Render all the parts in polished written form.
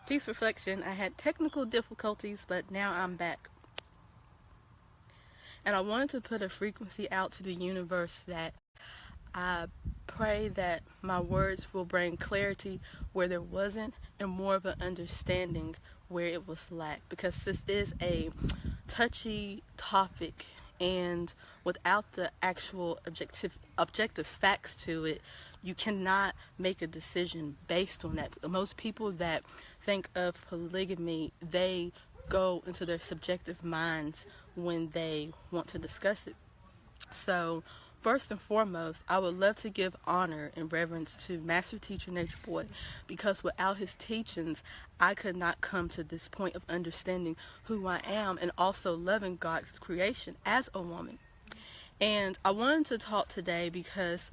Peace reflection. I had technical difficulties, but now I'm back. And I wanted to put a frequency out to the universe that I pray that my words will bring clarity where there wasn't and more of an understanding where it was lacked. Because this is a touchy topic, and without the actual objective facts to it, you cannot make a decision based on that. Most people that think of polygamy, they go into their subjective minds when they want to discuss it. So first and foremost, I would love to give honor and reverence to Master Teacher Nature Boy, because without his teachings, I could not come to this point of understanding who I am and also loving God's creation as a woman. And I wanted to talk today because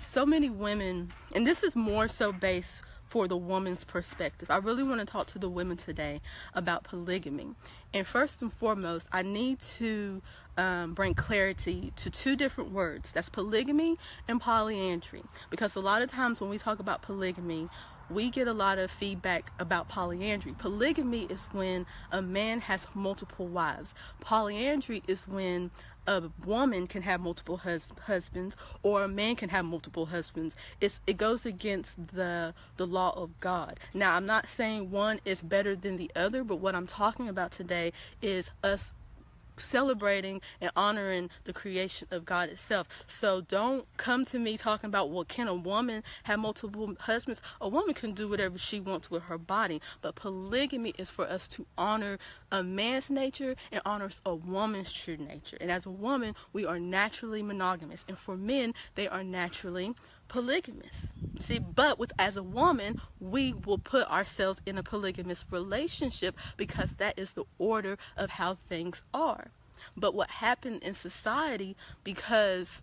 so many women, and this is more so based for the woman's perspective. I really want to talk to the women today about polygamy. And first and foremost, I need to bring clarity to two different words. That's polygamy and polyandry. Because a lot of times when we talk about polygamy, we get a lot of feedback about polyandry. Polygamy is when a man has multiple wives. Polyandry is when a woman can have multiple husbands, or a man can have multiple husbands. It goes against the law of God. Now, I'm not saying one is better than the other, but what I'm talking about today is us celebrating and honoring the creation of God itself. So don't come to me talking about, well, can a woman have multiple husbands? A woman can do whatever she wants with her body, but polygamy is for us to honor a man's nature and honors a woman's true nature. And as a woman, we are naturally monogamous, and for men, they are naturally polygamous. See, but as a woman, we will put ourselves in a polygamous relationship because that is the order of how things are. But what happened in society, because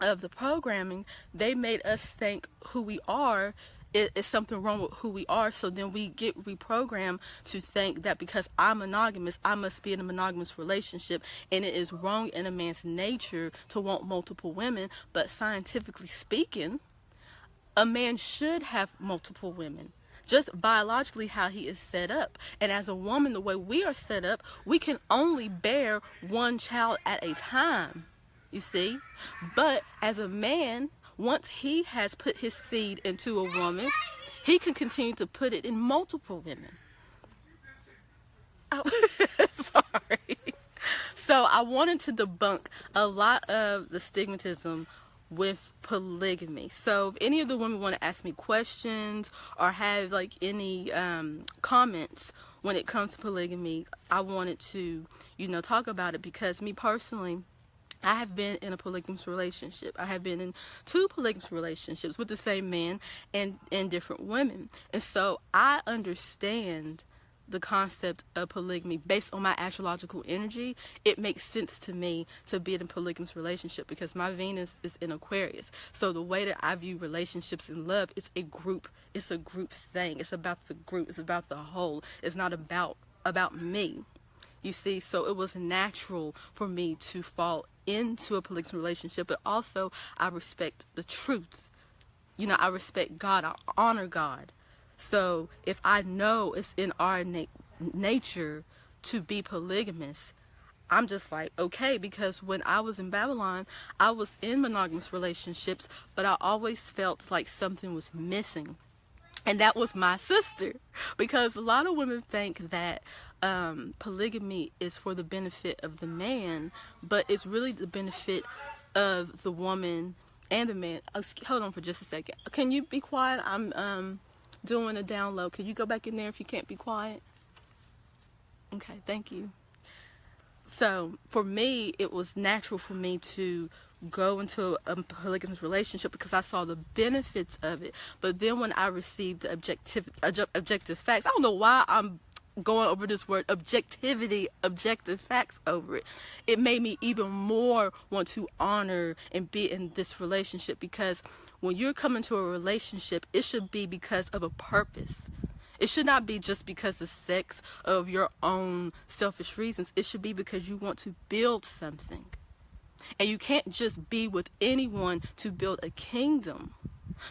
of the programming, they made us think who we are is something wrong with who we are. So then we get reprogrammed to think that because I'm monogamous, I must be in a monogamous relationship, and it is wrong in a man's nature to want multiple women. But scientifically speaking, a man should have multiple women, just biologically how he is set up. And as a woman, the way we are set up, we can only bear one child at a time, you see. But as a man, once he has put his seed into a woman, he can continue to put it in multiple women. Oh, sorry. So I wanted to debunk a lot of the stigmatism with polygamy. So if any of the women want to ask me questions or have like any comments when it comes to polygamy, I wanted to, talk about it, because me personally, I have been in a polygamous relationship. I have been in 2 polygamous relationships with the same man and different women. And so I understand the concept of polygamy based on my astrological energy. It makes sense to me to be in a polygamous relationship because my Venus is in Aquarius. So the way that I view relationships and love, it's a group thing. It's about the group. It's about the whole. It's not about me. You see, so it was natural for me to fall into a polygamous relationship, but also I respect the truth. I respect God. I honor God. So if I know it's in our nature to be polygamous, I'm just like, okay, because when I was in Babylon, I was in monogamous relationships, but I always felt like something was missing. And that was my sister, because a lot of women think that polygamy is for the benefit of the man, but it's really the benefit of the woman and the man. Hold on for just a second. Can you be quiet? I'm doing a download. Can you go back in there if you can't be quiet? Okay, thank you. So for me, it was natural for me to go into a polygamous relationship because I saw the benefits of it. But then when I received the objective facts, I don't know why I'm going over this word objective facts over it. It made me even more want to honor and be in this relationship, because when you're coming to a relationship, it should be because of a purpose. It should not be just because of sex, of your own selfish reasons. It should be because you want to build something. And you can't just be with anyone to build a kingdom.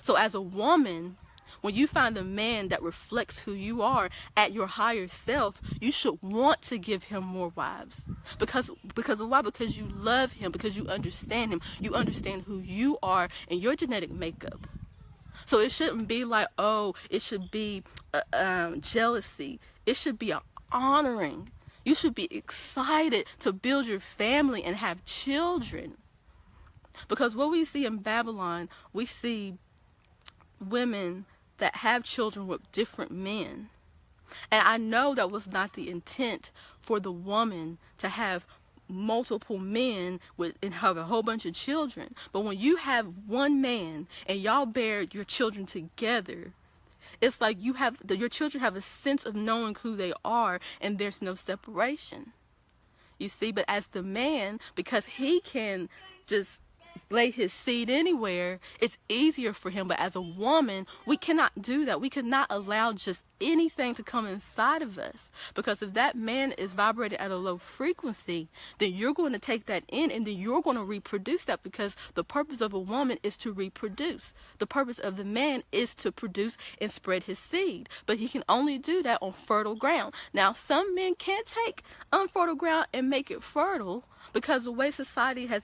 So as a woman, When you find a man that reflects who you are at your higher self, you should want to give him more wives. Because of why? Because you love him, because you understand him. You understand who you are and your genetic makeup. So it shouldn't be like, oh, it should be jealousy. It should be an honoring. You should be excited to build your family and have children. Because what we see in Babylon, we see women that have children with different men. And I know that was not the intent for the woman to have multiple men and have a whole bunch of children. But when you have one man and y'all bear your children together, it's like your children have a sense of knowing who they are, and there's no separation. You see, but as the man, because he can just lay his seed anywhere, it's easier for him. But as a woman, we cannot do that. We cannot allow just anything to come inside of us, because if that man is vibrating at a low frequency, then you're going to take that in, and then you're going to reproduce that, because the purpose of a woman is to reproduce. The purpose of the man is to produce and spread his seed, but he can only do that on fertile ground. Now, some men can take unfertile ground and make it fertile, because the way society has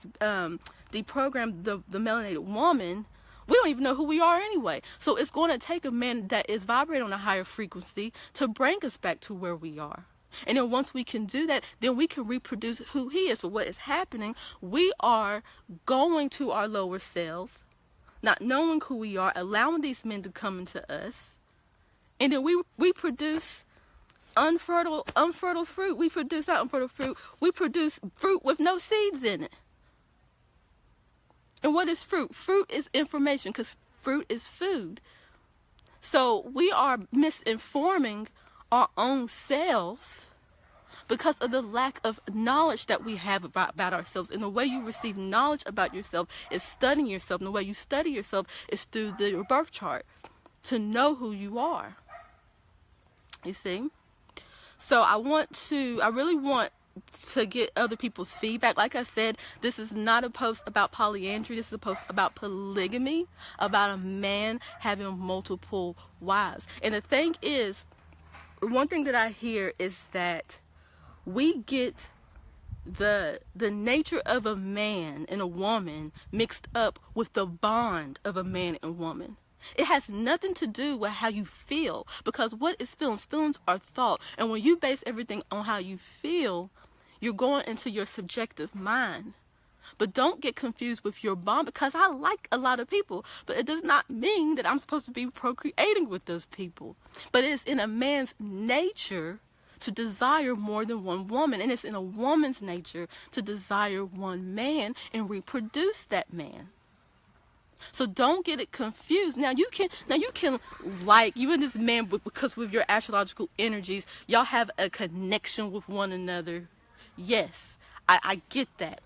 deprogrammed the melanated woman, we don't even know who we are anyway. So it's going to take a man that is vibrating on a higher frequency to bring us back to where we are. And then once we can do that, then we can reproduce who he is. But what is happening, we are going to our lower selves, not knowing who we are, allowing these men to come into us. And then we produce unfertile fruit. We produce not unfertile fruit. We produce fruit with no seeds in it. And what is fruit? Fruit is information, because fruit is food. So we are misinforming our own selves because of the lack of knowledge that we have about ourselves. And the way you receive knowledge about yourself is studying yourself. And the way you study yourself is through your birth chart, to know who you are. You see? So I really want to get other people's feedback. Like I said, this is not a post about polyandry. This is a post about polygamy, about a man having multiple wives. And the thing is, one thing that I hear is that we get the nature of a man and a woman mixed up with the bond of a man and woman. It has nothing to do with how you feel, because what is feelings? Feelings are thought. And when you base everything on how you feel, you're going into your subjective mind. But don't get confused with your bond, because I like a lot of people, but it does not mean that I'm supposed to be procreating with those people. But it is in a man's nature to desire more than one woman, and it's in a woman's nature to desire one man and reproduce that man. So don't get it confused. Now you can like you and this man, because with your astrological energies, y'all have a connection with one another. Yes, I get that.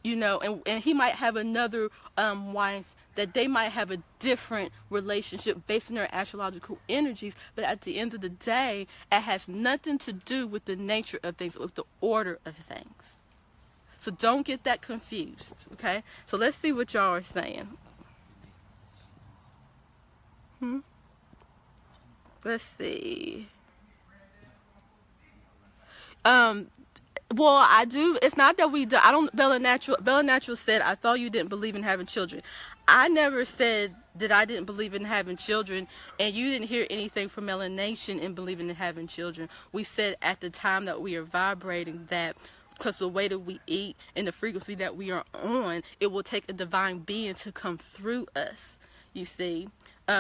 You know, and he might have another wife that they might have a different relationship based on their astrological energies, but at the end of the day, it has nothing to do with the nature of things, with the order of things. So don't get that confused, okay? So let's see what y'all are saying. Let's see. Well, I do. It's not that we do. I don't. Bella Natural said, I thought you didn't believe in having children. I never said that I didn't believe in having children, and you didn't hear anything from Melanation in believing in having children. We said at the time that we are vibrating that, because the way that we eat and the frequency that we are on, it will take a divine being to come through us, you see.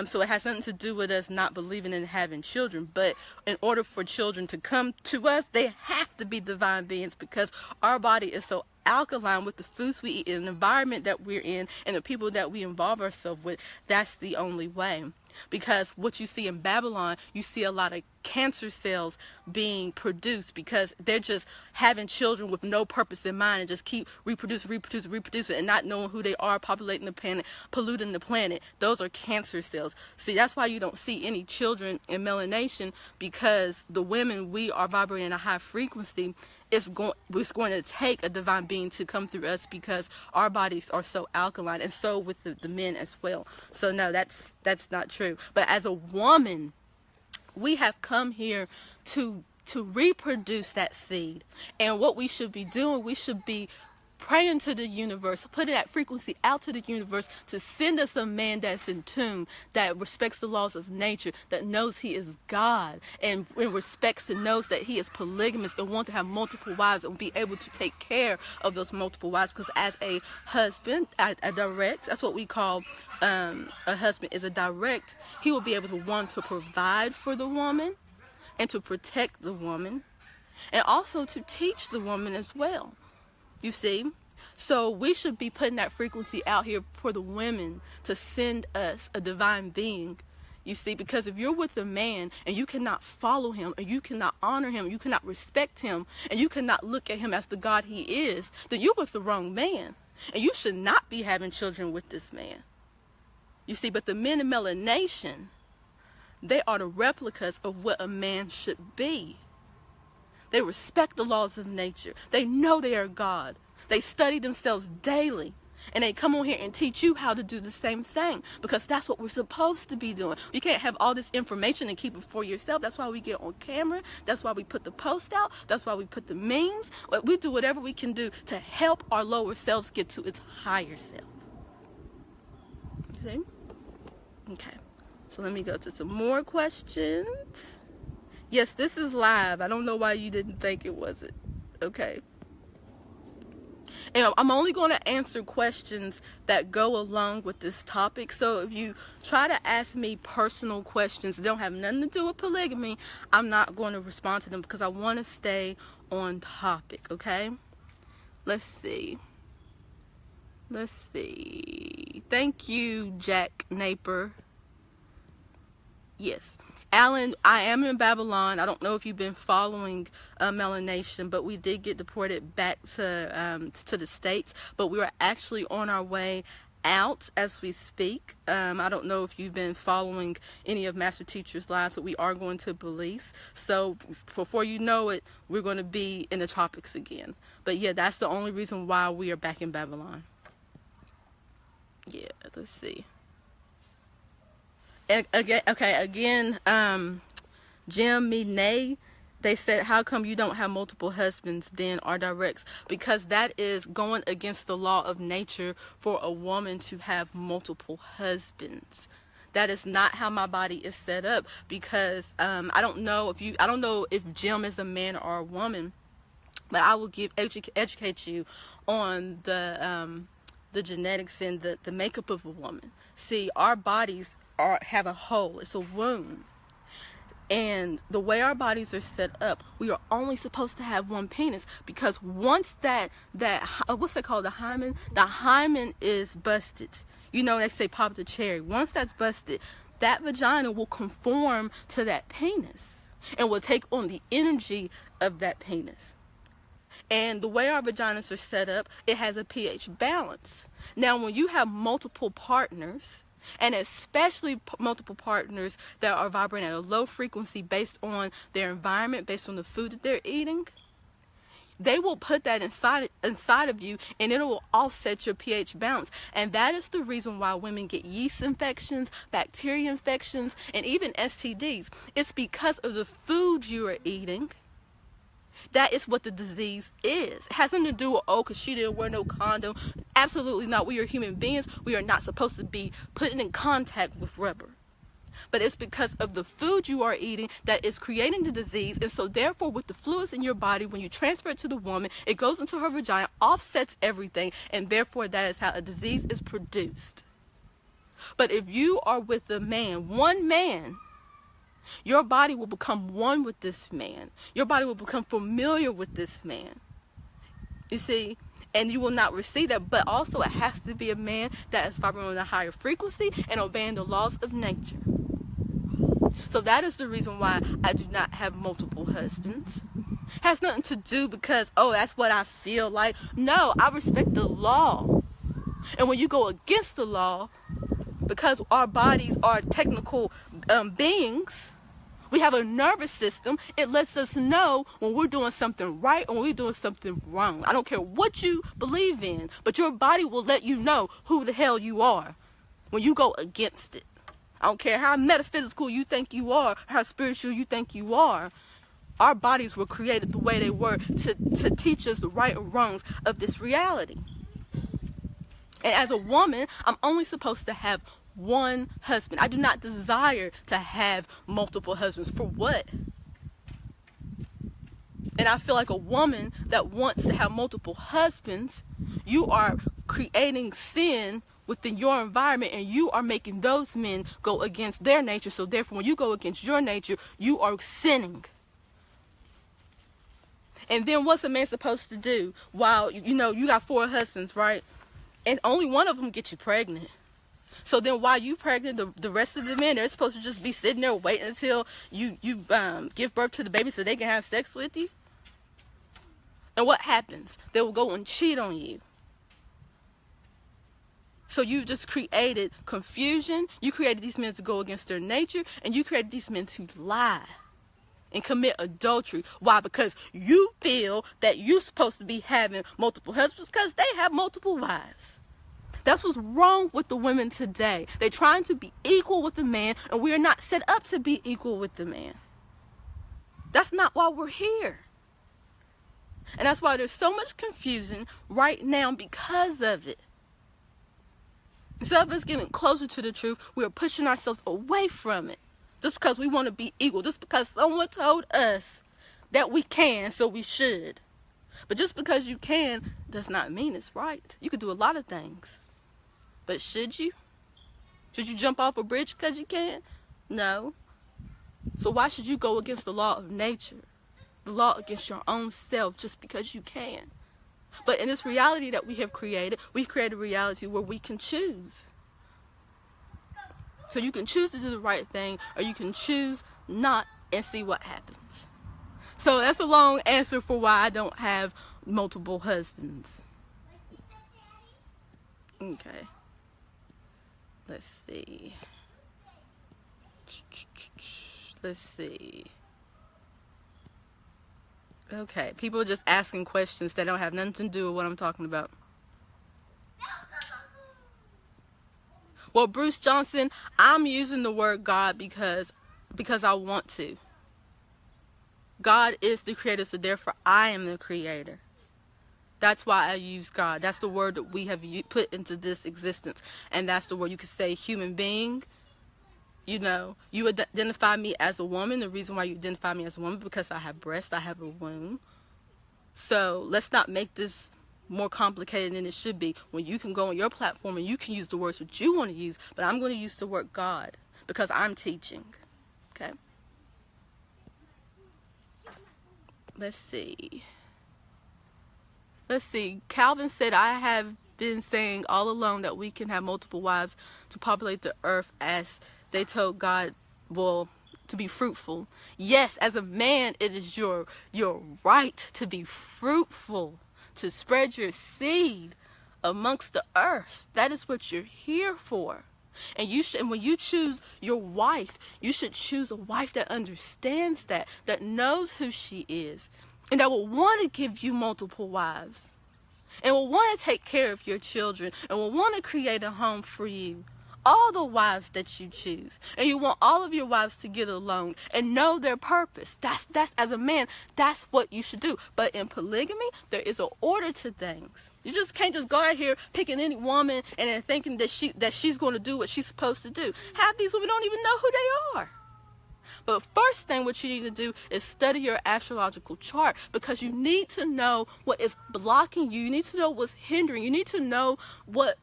So it has nothing to do with us not believing in having children. But in order for children to come to us, they have to be divine beings, because our body is so alkaline with the foods we eat and the environment that we're in and the people that we involve ourselves with. That's the only way. Because what you see in Babylon, you see a lot of cancer cells being produced because they're just having children with no purpose in mind and just keep reproducing and not knowing who they are, populating the planet, polluting the planet. Those are cancer cells. See, that's why you don't see any children in melanation, because the women, we are vibrating at a high frequency. It's going to take a divine being to come through us because our bodies are so alkaline, and so with the men as well. So no, that's not true. But as a woman, we have come here to reproduce that seed. And what we should be doing, we should be praying to the universe, putting that frequency out to the universe to send us a man that's in tune, that respects the laws of nature, that knows he is God, and respects and knows that he is polygamous and wants to have multiple wives and be able to take care of those multiple wives. Because as a husband, a direct, that's what we call a husband, is a direct. He will be able to, one, to provide for the woman and to protect the woman, and also to teach the woman as well. You see? So we should be putting that frequency out here for the women to send us a divine being. You see, because if you're with a man and you cannot follow him, and you cannot honor him, you cannot respect him, and you cannot look at him as the God he is, then you're with the wrong man. And you should not be having children with this man. You see, but the men in melanation, they are the replicas of what a man should be. They respect the laws of nature. They know they are God. They study themselves daily. And they come on here and teach you how to do the same thing, because that's what we're supposed to be doing. You can't have all this information and keep it for yourself. That's why we get on camera. That's why we put the post out. That's why we put the memes. We do whatever we can do to help our lower selves get to its higher self. See? Okay. So let me go to some more questions. Yes, this is live. I don't know why you didn't think it wasn't. Okay. And I'm only going to answer questions that go along with this topic. So if you try to ask me personal questions that don't have nothing to do with polygamy, I'm not going to respond to them because I want to stay on topic, okay? Let's see. Thank you, Jack Napier. Yes. Alan, I am in Babylon. I don't know if you've been following melanation, but we did get deported back to the States. But we are actually on our way out as we speak. I don't know if you've been following any of Master Teacher's lives, but we are going to Belize. So before you know it, we're going to be in the tropics again. But yeah, that's the only reason why we are back in Babylon. Yeah, let's see. Again, Jim, me, Nay, they said, how come you don't have multiple husbands then, or directs? Because that is going against the law of nature for a woman to have multiple husbands. That is not how my body is set up, because I don't know if Jim is a man or a woman, but I will educate you on the genetics and the makeup of a woman. See, our bodies have a hole. It's a womb. And the way our bodies are set up, we are only supposed to have one penis, because once that what's that called, the hymen is busted. You know, they say pop the cherry. Once that's busted, that vagina will conform to that penis and will take on the energy of that penis. And the way our vaginas are set up, it has a pH balance. Now, when you have multiple partners, and especially multiple partners that are vibrating at a low frequency based on their environment, based on the food that they're eating, they will put that inside of you, and it will offset your pH balance. And that is the reason why women get yeast infections, bacteria infections, and even STDs. It's because of the food you are eating. That is what the disease is. It has nothing to do with, because she didn't wear no condom. Absolutely not. We are human beings. We are not supposed to be putting in contact with rubber. But it's because of the food you are eating that is creating the disease. And so therefore, with the fluids in your body, when you transfer it to the woman, it goes into her vagina, offsets everything, and therefore that is how a disease is produced. But if you are with a man, one man, your body will become one with this man. Your body will become familiar with this man. You see? And you will not receive that. But also, it has to be a man that is vibrating on a higher frequency and obeying the laws of nature. So that is the reason why I do not have multiple husbands. Has nothing to do because, oh, that's what I feel like. No, I respect the law. And when you go against the law, because our bodies are technical beings, we have a nervous system. It lets us know when we're doing something right or when we're doing something wrong. I don't care what you believe in, but your body will let you know who the hell you are when you go against it. I don't care how metaphysical you think you are, how spiritual you think you are. Our bodies were created the way they were to teach us the right and wrongs of this reality. And as a woman, I'm only supposed to have one husband. I do not desire to have multiple husbands. For what? And I feel like a woman that wants to have multiple husbands, you are creating sin within your environment, and you are making those men go against their nature. So therefore, when you go against your nature, you are sinning. And then what's a man supposed to do while, you got 4 husbands, right? And only one of them gets you pregnant. So then while you pregnant, the rest of the men, they're supposed to just be sitting there waiting until you give birth to the baby so they can have sex with you? And what happens? They will go and cheat on you. So you just created confusion. You created these men to go against their nature. And you created these men to lie and commit adultery. Why? Because you feel that you're supposed to be having multiple husbands because they have multiple wives. That's what's wrong with the women today. They're trying to be equal with the man, and we are not set up to be equal with the man. That's not why we're here. And that's why there's so much confusion right now because of it. Instead of us getting closer to the truth, we are pushing ourselves away from it. Just because we want to be equal. Just because someone told us that we can, so we should. But just because you can does not mean it's right. You could do a lot of things. But should you? Should you jump off a bridge because you can? No. So why should you go against the law of nature? The law against your own self just because you can? But in this reality that we have created, we've created a reality where we can choose. So you can choose to do the right thing, or you can choose not and see what happens. So that's a long answer for why I don't have multiple husbands. Okay. Let's see. Let's see. Okay, people are just asking questions that don't have nothing to do with what I'm talking about. Well, Bruce Johnson, I'm using the word God because I want to. God is the creator, so therefore I am the creator. That's why I use God. That's the word that we have put into this existence. And that's the word you could say human being. You identify me as a woman. The reason why you identify me as a woman, because I have breasts, I have a womb. So let's not make this more complicated than it should be. When you can go on your platform and you can use the words that you want to use, but I'm going to use the word God because I'm teaching. Okay? Let's see. Calvin said, I have been saying all along that we can have multiple wives to populate the earth as they told God, to be fruitful. Yes, as a man, it is your right to be fruitful, to spread your seed amongst the earth. That is what you're here for. And when you choose your wife, you should choose a wife that understands that knows who she is, and that will want to give you multiple wives, and will want to take care of your children, and will want to create a home for you. All the wives that you choose, and you want all of your wives to get along and know their purpose. That's as a man, that's what you should do. But in polygamy, there is an order to things. You just can't just go out here picking any woman and then thinking that she's going to do what she's supposed to do. Half these women don't even know who they are. But first thing what you need to do is study your astrological chart, because you need to know what is blocking you. You need to know what's hindering. You need to know what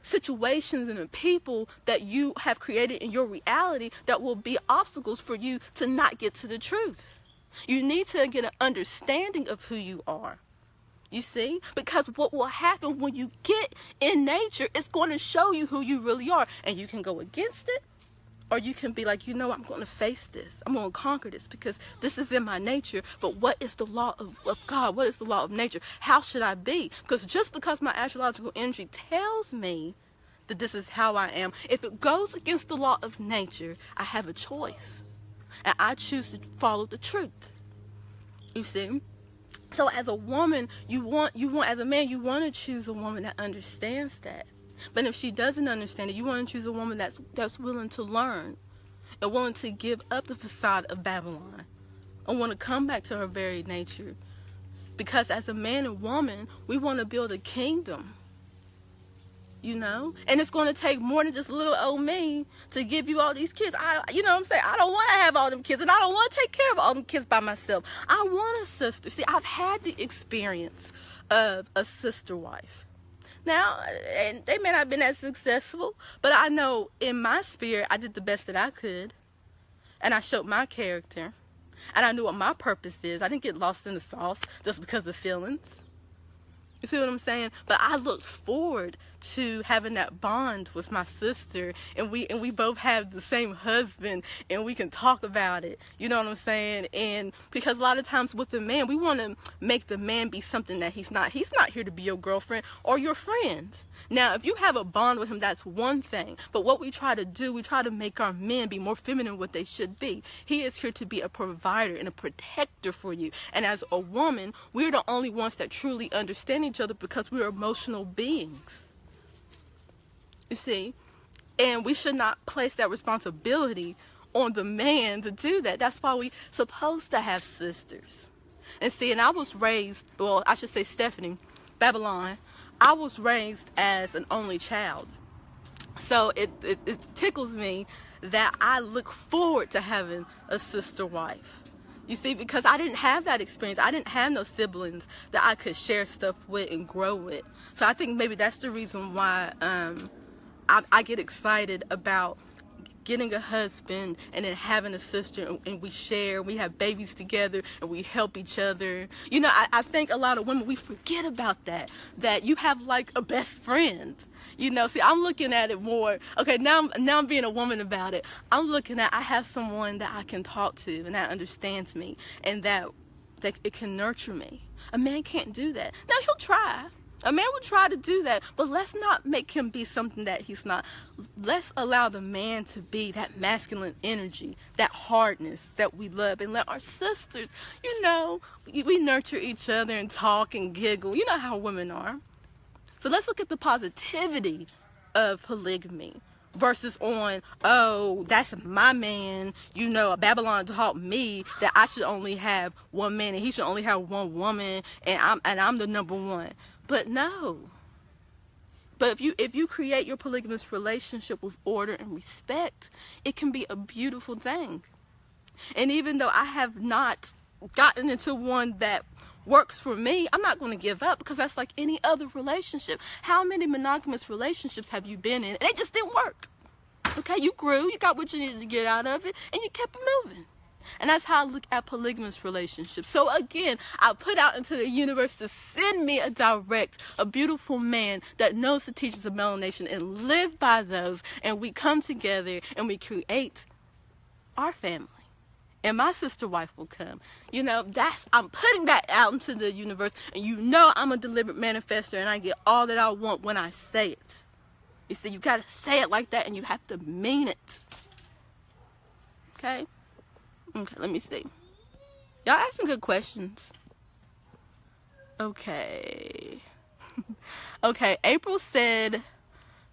situations and the people that you have created in your reality that will be obstacles for you to not get to the truth. You need to get an understanding of who you are. You see? Because what will happen when you get in nature is going to show you who you really are. And you can go against it, Or you can be like, I'm going to face this. I'm going to conquer this because this is in my nature. But what is the law of God? What is the law of nature? How should I be? Because just because my astrological energy tells me that this is how I am, if it goes against the law of nature, I have a choice. And I choose to follow the truth. You see? So as a woman, as a man, you want to choose a woman that understands that. But if she doesn't understand it, you want to choose a woman that's willing to learn and willing to give up the facade of Babylon and want to come back to her very nature. Because as a man and woman, we want to build a kingdom, and it's going to take more than just little old me to give you all these kids. You know what I'm saying? I don't want to have all them kids, and I don't want to take care of all them kids by myself. I want a sister. See, I've had the experience of a sister wife. Now, and they may not have been as successful, but I know in my spirit, I did the best that I could. And I showed my character. And I knew what my purpose is. I didn't get lost in the sauce just because of feelings. You see what I'm saying? But I looked forward to having that bond with my sister, and we both have the same husband, and we can talk about it. You know what I'm saying? And because a lot of times with the man, we want to make the man be something that he's not. He's not here to be your girlfriend or your friend. Now, if you have a bond with him, that's one thing. But what we try to do, we try to make our men be more feminine what they should be. He is here to be a provider and a protector for you. And as a woman, we're the only ones that truly understand each other because we're emotional beings. You see? And we should not place that responsibility on the man to do that. That's why we're supposed to have sisters. And see, and I was raised, well, I should say Stephanie, Babylon, I was raised as an only child. So it tickles me that I look forward to having a sister wife. You see, because I didn't have that experience. I didn't have no siblings that I could share stuff with and grow with. So I think maybe that's the reason why I get excited about getting a husband and then having a sister, and we share, we have babies together, and we help each other. I think a lot of women, we forget about that you have like a best friend. See, I'm looking at it more, okay, now I'm being a woman about it. I'm looking at, I have someone that I can talk to and that understands me and that it can nurture me. A man can't do that. Now, he'll try. A man would try to do that, but let's not make him be something that he's not. Let's allow the man to be that masculine energy, that hardness that we love, and let our sisters, we nurture each other and talk and giggle. You know how women are. So let's look at the positivity of polygamy versus that's my man. Babylon taught me that I should only have one man and he should only have one woman, and I'm the number one. But no. But if you create your polygamous relationship with order and respect, it can be a beautiful thing. And even though I have not gotten into one that works for me, I'm not going to give up, because that's like any other relationship. How many monogamous relationships have you been in? And they just didn't work. Okay, you grew, you got what you needed to get out of it, and you kept it moving. And that's how I look at polygamous relationships. So again, I put out into the universe to send me a beautiful man that knows the teachings of melanation and live by those. And we come together and we create our family. And my sister wife will come. I'm putting that out into the universe. And I'm a deliberate manifester, and I get all that I want when I say it. You see, you got to say it like that, and you have to mean it. Okay? Okay, let me see. Y'all ask some good questions. Okay. Okay, April said,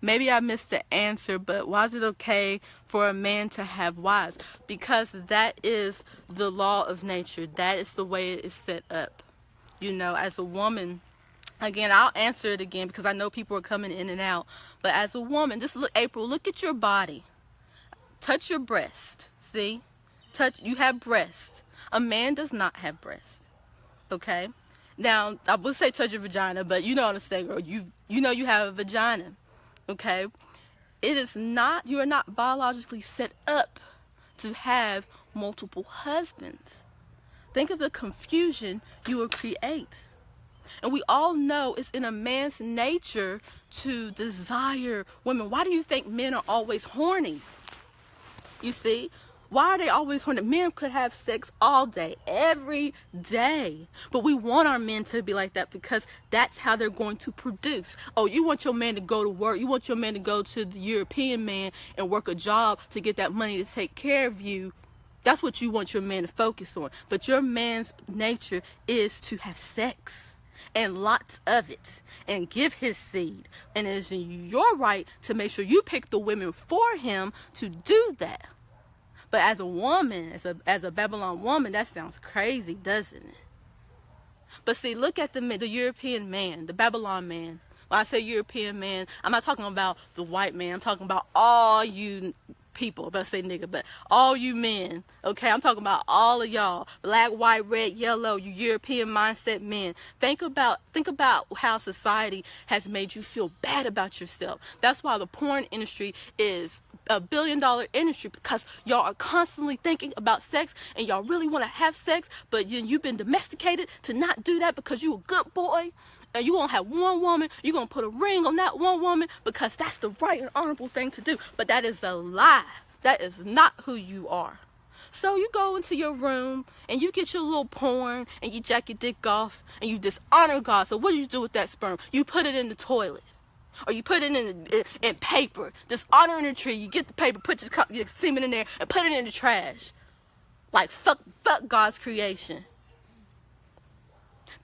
maybe I missed the answer, but why is it okay for a man to have wives? Because that is the law of nature. That is the way it is set up. As a woman, again, I'll answer it again because I know people are coming in and out. But as a woman, April, look at your body. Touch your breast. See? You have breasts. A man does not have breasts. Okay? Now, I would say touch your vagina, but you know what I'm saying, girl. You have a vagina. Okay? You are not biologically set up to have multiple husbands. Think of the confusion you will create. And we all know it's in a man's nature to desire women. Why do you think men are always horny? You see? Why are they always horny? Men could have sex all day, every day. But we want our men to be like that because that's how they're going to produce. Oh, you want your man to go to work. You want your man to go to the European man and work a job to get that money to take care of you. That's what you want your man to focus on. But your man's nature is to have sex. And lots of it, and give his seed. And it is your right to make sure you pick the women for him to do that. But as a woman, as a Babylon woman, that sounds crazy, doesn't it? But see, look at the European man, the Babylon man. When I say European man, I'm not talking about the white man. I'm talking about all you people. I'm about to say nigga, but all you men, okay? I'm talking about all of y'all, black, white, red, yellow, you European mindset men. Think about how society has made you feel bad about yourself. That's why the porn industry is a $1 billion industry, because y'all are constantly thinking about sex and y'all really want to have sex, but you've been domesticated to not do that because you a good boy. And you're going to have one woman, you're going to put a ring on that one woman because that's the right and honorable thing to do. But that is a lie. That is not who you are. So you go into your room and you get your little porn and you jack your dick off and you dishonor God. So what do you do with that sperm? You put it in the toilet. Or you put it in paper. Dishonoring the tree. You get the paper, put your semen in there and put it in the trash. Like fuck God's creation.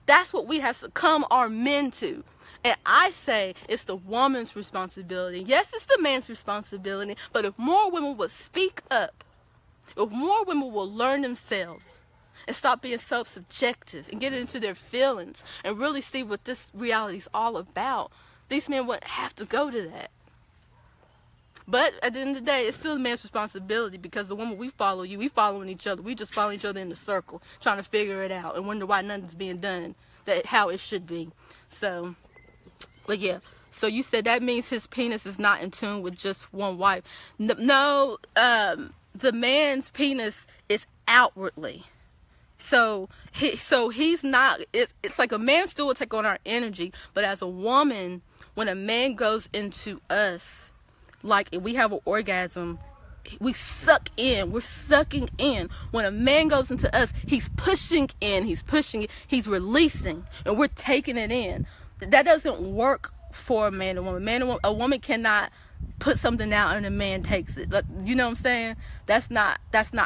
That's what we have succumbed our men to. And I say it's the woman's responsibility. Yes, it's the man's responsibility. But if more women would speak up, if more women will learn themselves and stop being self-subjective and get into their feelings and really see what this reality is all about, these men wouldn't have to go to that. But at the end of the day, it's still the man's responsibility, because the woman we following each other. We just follow each other in the circle, trying to figure it out and wonder why nothing's being done how it should be. So, but yeah. So you said that means his penis is not in tune with just one wife. No, the man's penis is outwardly. So he's not. It's like a man still will take on our energy, but as a woman, when a man goes into us, like if we have an orgasm, we suck in. We're sucking in. When a man goes into us, he's pushing in. He's pushing it. He's releasing, and we're taking it in. That doesn't work for a man and woman. A woman cannot put something out and a man takes it. You know what I'm saying? That's not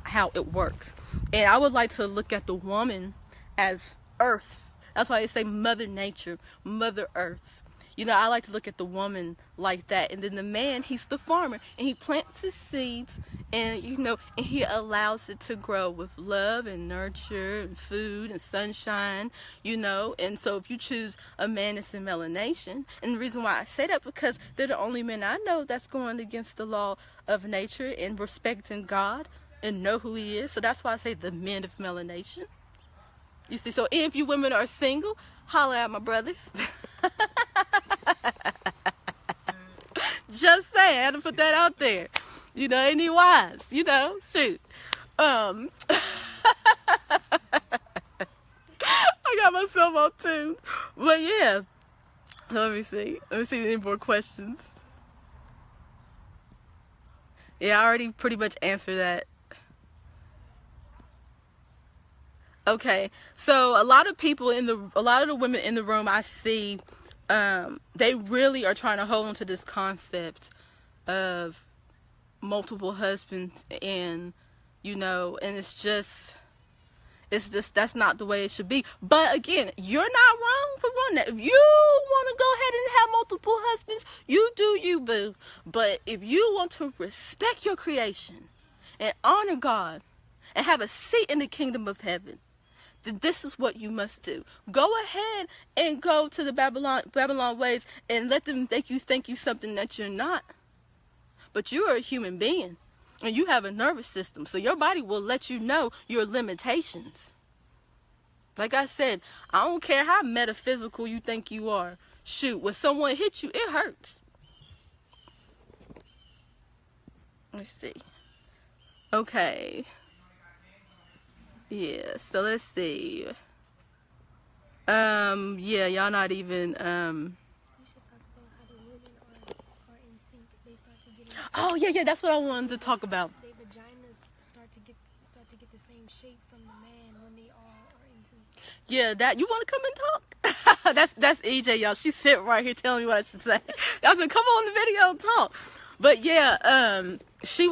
how it works. And I would like to look at the woman as earth. That's why they say Mother Nature, Mother Earth. You know, I like to look at the woman like that. And then the man, he's the farmer. And he plants his seeds. And, you know, and he allows it to grow with love and nurture and food and sunshine, you know. And so if you choose a man that's in melanation, and the reason why I say that, because they're the only men I know that's going against the law of nature and respecting God and know who he is. So that's why I say the men of melanation. You see, so if you women are single, holla at my brothers. Just saying, I had to put that out there. You know, any wives, you know, shoot. I got myself on tune. But yeah. Let me see any more questions. Yeah, I already pretty much answered that. Okay, so a lot of the women in the room I see, they really are trying to hold on to this concept of multiple husbands, and you know, and it's just that's not the way it should be. But again, you're not wrong for one that. If you want to go ahead and have multiple husbands, you do you, boo. But if you want to respect your creation and honor God and have a seat in the kingdom of heaven, then this is what you must do. Go ahead and go to the Babylon ways and let them think you something that you're not. But you are a human being, and you have a nervous system, so your body will let you know your limitations. Like I said, I don't care how metaphysical you think you are. Shoot, when someone hits you, it hurts. Let's see. Okay. Yeah, so let's see. Yeah, y'all not even, Oh, yeah, that's what I wanted to talk about. Their vagina same shape from the man when they all are into. Yeah, that, you want to come and talk? That's EJ, y'all. She's sitting right here telling me what I should say. I said, come on the video and talk. But yeah, she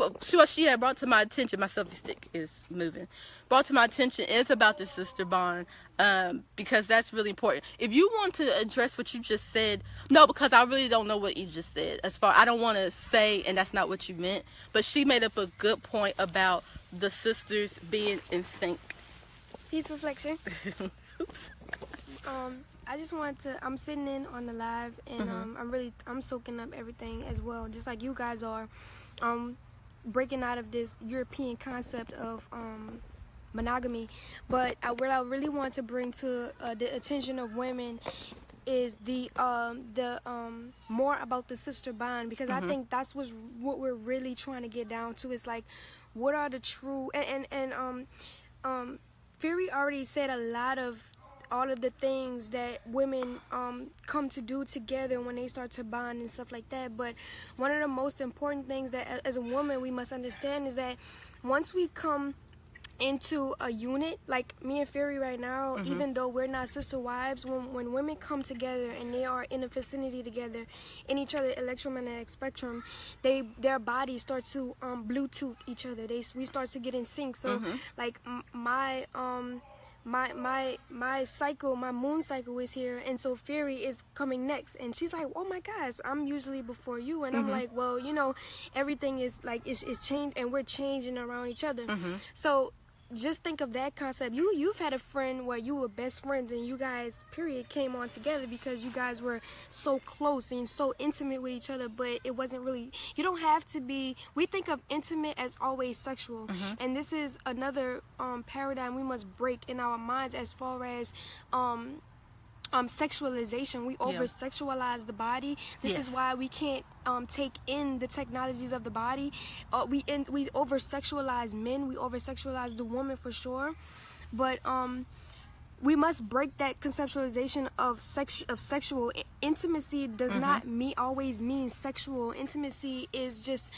had brought to my attention. My selfie stick is moving. Brought to my attention is about the sister bond, because that's really important. If you want to address what you just said, no, because I really don't know what you just said. I don't want to say, and that's not what you meant. But she made up a good point about the sisters being in sync. Peace reflection. Oops. I just wanted to, I'm sitting in on the live, and I'm soaking up everything as well, just like you guys are, breaking out of this European concept of monogamy. But what I really want to bring to the attention of women is the more about the sister bond, because I think that's what we're really trying to get down to. Is like, what are the true and Fury already said a lot of all of the things that women come to do together when they start to bond and stuff like that. But one of the most important things that as a woman we must understand is that once we come into a unit, like me and Fury right now, even though we're not sister wives, when women come together and they are in a vicinity together in each other electromagnetic spectrum, their bodies start to Bluetooth each other. We start to get in sync. So like my cycle, my moon cycle is here, and so Fury is coming next, and she's like, oh my gosh, I'm usually before you, and I'm like, well, you know, everything is like is changed, and we're changing around each other. So just think of that concept. You've had a friend where you were best friends, and you guys period came on together because you guys were so close and so intimate with each other, but it wasn't really, you don't have to be, we think of intimate as always sexual, and this is another paradigm we must break in our minds as far as sexualization. We over sexualize the body. This is why we can't take in the technologies of the body. We over sexualize men. We over sexualize the woman for sure. But we must break that conceptualization of sexual intimacy. Does not always mean sexual intimacy. Is just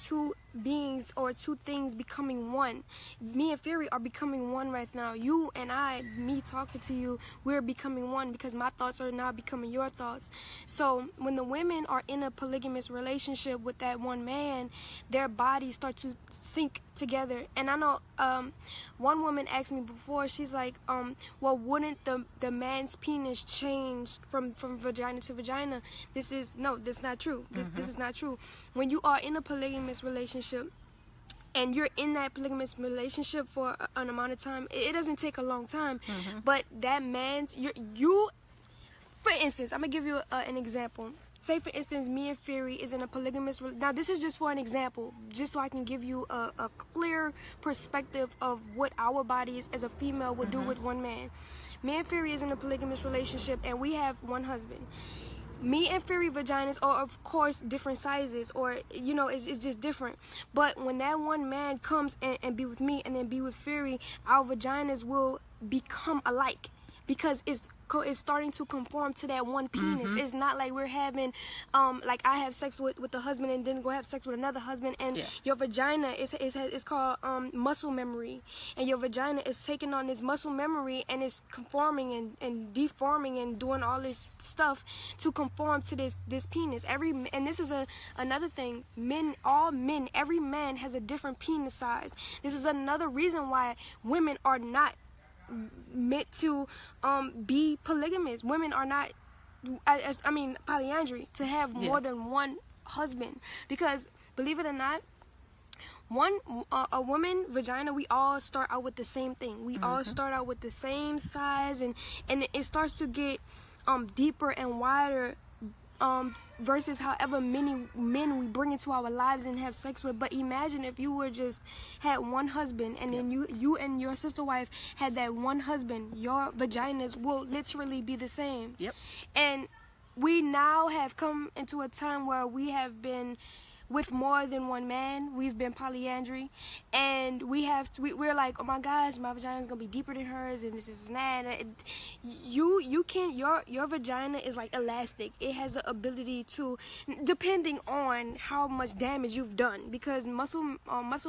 two beings or two things becoming one. Me and Fury are becoming one right now. You and I, me talking to you, we're becoming one because my thoughts are now becoming your thoughts. So when the women are in a polygamous relationship with that one man, their bodies start to sync together. And I know one woman asked me before, she's like, well, wouldn't the man's penis change from vagina to vagina? This is not true. This is not true. When you are in a polygamous relationship and you're in that polygamous relationship for an amount of time, it doesn't take a long time, but that man's, you for instance, I'm gonna give you an example. Say for instance, me and Fury is in a polygamous, now this is just for an example, just so I can give you a clear perspective of what our bodies as a female would do with one man. Me and Fury is in a polygamous relationship, and we have one husband. Me and Fury vaginas are, of course, different sizes, or, you know, it's just different. But when that one man comes and be with me and then be with Fury, our vaginas will become alike because it's starting to conform to that one penis. It's not like we're having, like I have sex with the husband and then go have sex with another husband, and your vagina is called muscle memory, and your vagina is taking on this muscle memory and it's conforming and deforming and doing all this stuff to conform to this penis. And this is another thing. Every man has a different penis size. This is another reason why women are not meant to be polygamous. Women are not, polyandry, to have more than one husband, because believe it or not, a woman vagina, we all start out with the same thing. We all start out with the same size, and it starts to get deeper and wider versus however many men we bring into our lives and have sex with. But imagine if you were just had one husband, and then you and your sister wife had that one husband. Your vaginas will literally be the same. And we now have come into a time where we have been with more than one man. We've been polyandry, and we're like, oh my gosh, my vagina is gonna be deeper than hers, and this is that. You can, your vagina is like elastic. It has the ability to, depending on how much damage you've done, because muscle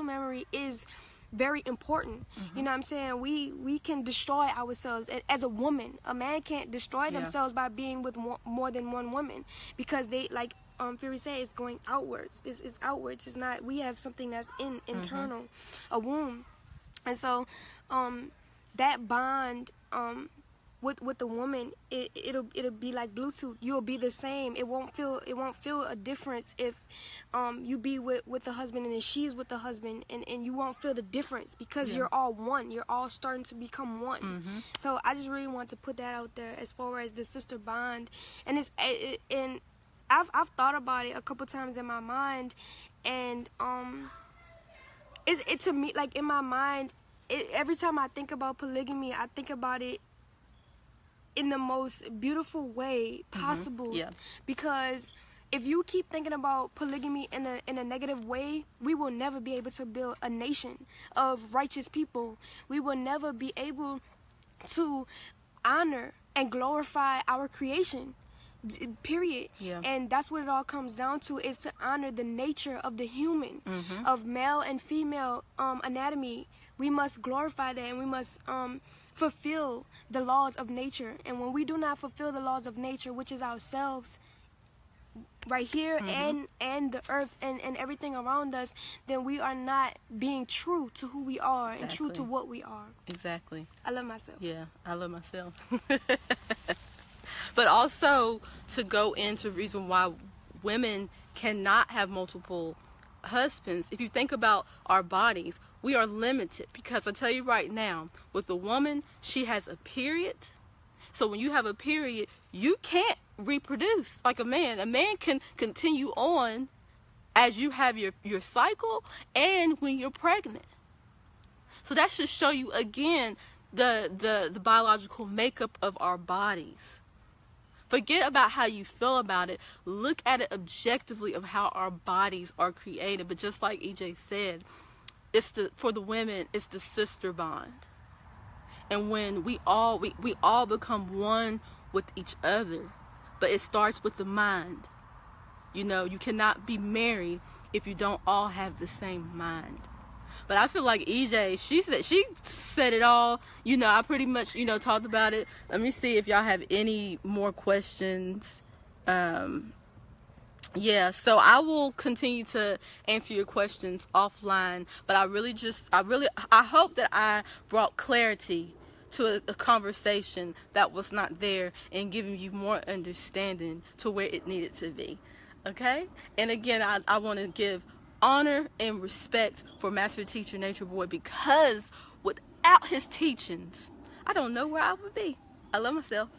memory is very important. You know what I'm saying? We can destroy ourselves. As a woman, a man can't destroy themselves by being with more than one woman, because they, like Fury said, it's going outwards. This is outwards. It's not. We have something that's internal, a womb, and so that bond with the woman, it'll be like Bluetooth. You'll be the same. It won't feel a difference if you be with the husband and then she's with the husband, and you won't feel the difference, because you're all one. You're all starting to become one. So I just really want to put that out there as far as the sister bond, and I've thought about it a couple times in my mind, and it to me, like, in my mind, every time I think about polygamy, I think about it in the most beautiful way possible. Because if you keep thinking about polygamy in a negative way, we will never be able to build a nation of righteous people. We will never be able to honor and glorify our creation, period. And that's what it all comes down to, is to honor the nature of the human, of male and female anatomy. We must glorify that, and we must fulfill the laws of nature. And when we do not fulfill the laws of nature, which is ourselves right here, and the earth and everything around us, then we are not being true to who we are and true to what we are. Exactly. I love myself. Yeah, I love myself. But also, to go into the reason why women cannot have multiple husbands, if you think about our bodies, we are limited, because I tell you right now, with a woman, she has a period. So when you have a period, you can't reproduce like a man. A man can continue on as you have your cycle and when you're pregnant. So that should show you, again, the biological makeup of our bodies. Forget about how you feel about it. Look at it objectively of how our bodies are created. But just like EJ said, for the women, it's the sister bond. And when we all become one with each other, but it starts with the mind. You know, you cannot be married if you don't all have the same mind. But I feel like EJ, she said it all. You know, I pretty much, talked about it. Let me see if y'all have any more questions. Yeah, so I will continue to answer your questions offline, but I hope that I brought clarity to a conversation that was not there, and giving you more understanding to where it needed to be. Okay? And again, I want to give honor and respect for Master Teacher Nature Boy, because without his teachings, I don't know where I would be. I love myself.